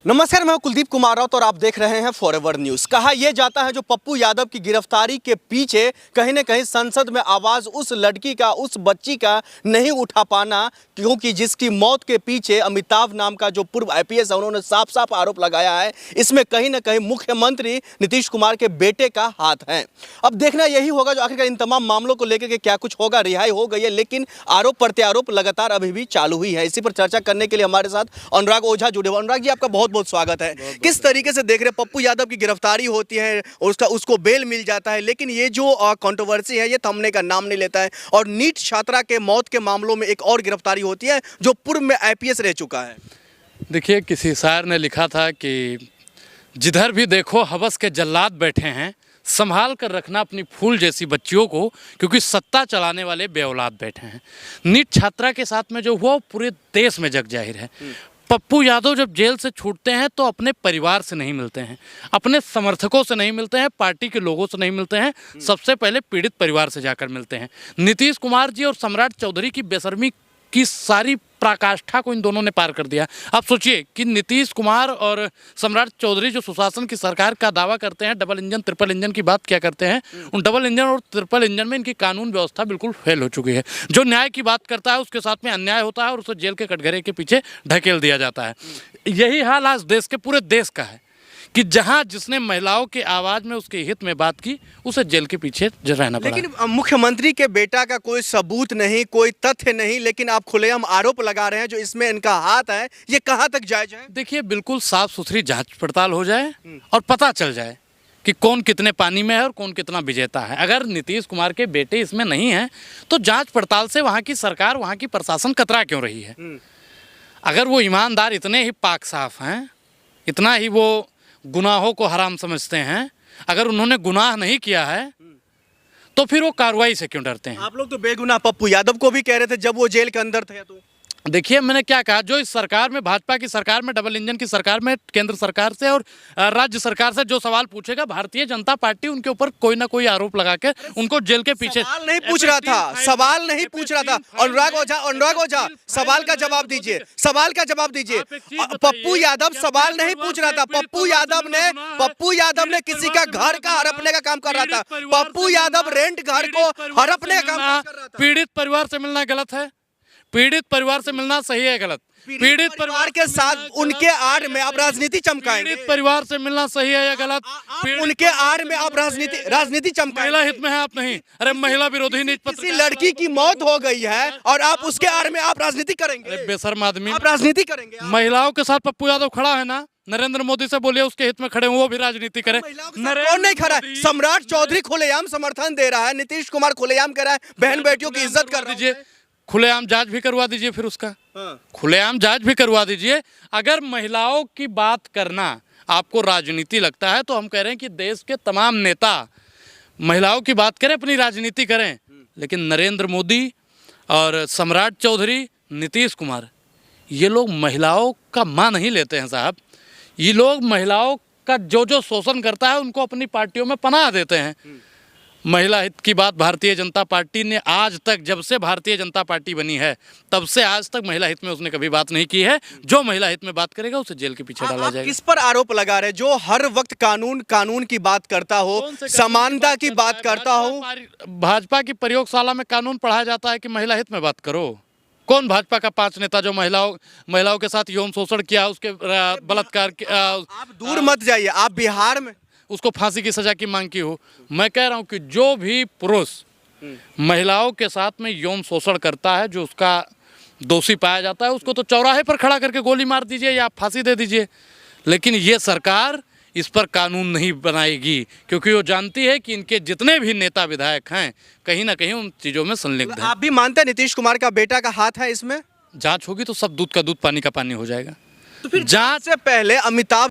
नमस्कार, मैं कुलदीप कुमार राउत और आप देख रहे हैं फॉरएवर न्यूज। कहा यह जाता है जो पप्पू यादव की गिरफ्तारी के पीछे कहीं न कहीं संसद में आवाज उस लड़की का, उस बच्ची का नहीं उठा पाना, क्योंकि जिसकी मौत के पीछे अमिताभ नाम का जो पूर्व आईपीएस है, उन्होंने साफ साफ आरोप लगाया है। इसमें कहीं न कहीं मुख्यमंत्री नीतीश कुमार के बेटे का हाथ है। अब देखना यही होगा जो आखिरकार इन तमाम मामलों को लेकर के क्या कुछ होगा। रिहाई हो गई है, लेकिन आरोप प्रत्यारोप लगातार अभी भी चालू ही है। इसी पर चर्चा करने के लिए हमारे साथ अनुराग ओझा जुड़े हुए। अनुराग जी, आपका बहुत बहुत स्वागत है। किस तरीके से देख रहे हैं, पप्पू यादव की गिरफ्तारी होती है और उसको बेल मिल जाता है, लेकिन ये जो कंट्रोवर्सी है ये थमने का नाम नहीं लेता है और नीट छात्रा के मौत के मामलों में एक और गिरफ्तारी होती है जो पूर्व में आईपीएस रह चुका है। देखिए, किसी शायर ने लिखा था कि जिधर भी देखो हवस के जल्लाद बैठे हैं, संभाल कर रखना अपनी फूल जैसी बच्चियों को, क्योंकि सत्ता चलाने वाले बेऔलाद बैठे हैं। नीट छात्रा के साथ में जो हुआ पूरे देश में जग जाहिर है। पप्पू यादव जब जेल से छूटते हैं तो अपने परिवार से नहीं मिलते हैं, अपने समर्थकों से नहीं मिलते हैं, पार्टी के लोगों से नहीं मिलते हैं, सबसे पहले पीड़ित परिवार से जाकर मिलते हैं। नीतीश कुमार जी और सम्राट चौधरी की बेशर्मी की सारी पराकाष्ठा को इन दोनों ने पार कर दिया। आप सोचिए कि नीतीश कुमार और सम्राट चौधरी जो सुशासन की सरकार का दावा करते हैं, डबल इंजन ट्रिपल इंजन की बात क्या करते हैं, उन डबल इंजन और ट्रिपल इंजन में इनकी कानून व्यवस्था बिल्कुल फेल हो चुकी है। जो न्याय की बात करता है उसके साथ में अन्याय होता है और उसे जेल के कटघरे के पीछे ढकेल दिया जाता है। यही हाल आज देश के पूरे देश का है कि जहां जिसने महिलाओं के आवाज में उसके हित में बात की, उसे जेल के पीछे रहना पड़ा। लेकिन मुख्यमंत्री के बेटा का कोई सबूत नहीं, कोई तथ्य नहीं, लेकिन आप खुलेआम आरोप लगा रहे हैं जो इसमें इनका हाथ है। ये कहां तक जायज है? देखिए, बिल्कुल साफ सुथरी जांच पड़ताल हो जाए और पता चल जाए कि कौन कितने पानी में है और कौन कितना विजेता है। अगर नीतीश कुमार के बेटे इसमें नहीं है तो जांच पड़ताल से वहाँ की सरकार, वहाँ की प्रशासन कतरा क्यों रही है? अगर वो ईमानदार इतने ही पाक साफ हैं, इतना ही वो गुनाहों को हराम समझते हैं, अगर उन्होंने गुनाह नहीं किया है तो फिर वो कार्रवाई से क्यों डरते हैं? आप लोग तो बेगुनाह पप्पू यादव को भी कह रहे थे जब वो जेल के अंदर थे। तो देखिए, मैंने क्या कहा, जो इस सरकार में, भाजपा की सरकार में, डबल इंजन की सरकार में, केंद्र सरकार से और राज्य सरकार से जो सवाल पूछेगा, भारतीय जनता पार्टी उनके ऊपर कोई ना कोई आरोप लगा के उनको जेल के पीछे। सवाल नहीं पूछ रहा था, सवाल नहीं पूछ रहा था। अनुराग ओझा, सवाल का जवाब दीजिए, सवाल का जवाब दीजिए। पप्पू यादव सवाल नहीं पूछ रहा था। पप्पू यादव ने किसी का घर का हड़पने का काम कर रहा था। पप्पू यादव रेंट घर को हड़पने का काम कर रहा था। पीड़ित परिवार से मिलना गलत है? पीड़ित परिवार से मिलना सही है गलत? पीड़ित परिवार के साथ उनके आड़ में आप राजनीति चमकाएंगे? पीड़ित परिवार से मिलना सही है या गलत? उनके आड़ में आप राजनीति चमकाएंगे? महिला हित में है आप नहीं? अरे, महिला विरोधी नीति पत्र। किसी लड़की की मौत हो गई है और आप उसके आड़ में आप राजनीति करेंगे? बेशर्म आदमी, आप राजनीति करेंगे? महिलाओं के साथ पप्पू यादव खड़ा है ना? नरेंद्र मोदी से बोलिए उसके हित में खड़े वो भी राजनीति करें। कौन नहीं खड़ा है? सम्राट चौधरी खुलेआम समर्थन दे रहा है, नीतीश कुमार खुलेआम कह रहा है बहन बेटियों की इज्जत कर दीजिए। खुलेआम जांच भी करवा दीजिए फिर उसका। खुलेआम जांच भी करवा दीजिए। अगर महिलाओं की बात करना आपको राजनीति लगता है तो हम कह रहे हैं कि देश के तमाम नेता महिलाओं की बात करें, अपनी राजनीति करें, लेकिन नरेंद्र मोदी और सम्राट चौधरी, नीतीश कुमार, ये लोग महिलाओं का मान नहीं लेते हैं साहब। ये लोग महिलाओं का जो शोषण करता है उनको अपनी पार्टियों में पनाह देते हैं। महिला हित की बात भारतीय जनता पार्टी ने आज तक, जब से भारतीय जनता पार्टी बनी है तब से आज तक महिला हित में उसने कभी बात नहीं की है। जो महिला हित में बात करेगा उसे जेल के पीछे डाला जाएगा। किस पर आरोप लगा रहे? जो हर वक्त कानून की बात करता हो, समानता की बात करता हो। भाजपा की प्रयोगशाला में कानून पढ़ाया जाता है कि महिला हित में बात करो। कौन भाजपा का 5 नेता जो महिलाओं के साथ यौन शोषण किया, उसके बलात्कार? आप दूर मत जाइए, आप बिहार में उसको फांसी की सजा की मांग की हो। मैं कह रहा हूं कि जो भी पुरुष महिलाओं के साथ में यौन शोषण करता है, जो उसका दोषी पाया जाता है, उसको तो चौराहे पर खड़ा करके गोली मार दीजिए या फांसी दे दीजिए। लेकिन ये सरकार इस पर कानून नहीं बनाएगी, क्योंकि वो जानती है कि इनके जितने भी नेता विधायक हैं कहीं ना कहीं उन चीज़ों में संलिग्ध हैं। आप भी मानते हैं नीतीश कुमार का बेटा का हाथ है इसमें? जांच होगी तो सब दूध का दूध, पानी का पानी हो जाएगा। तो फिर जांच से पहले अमिताभ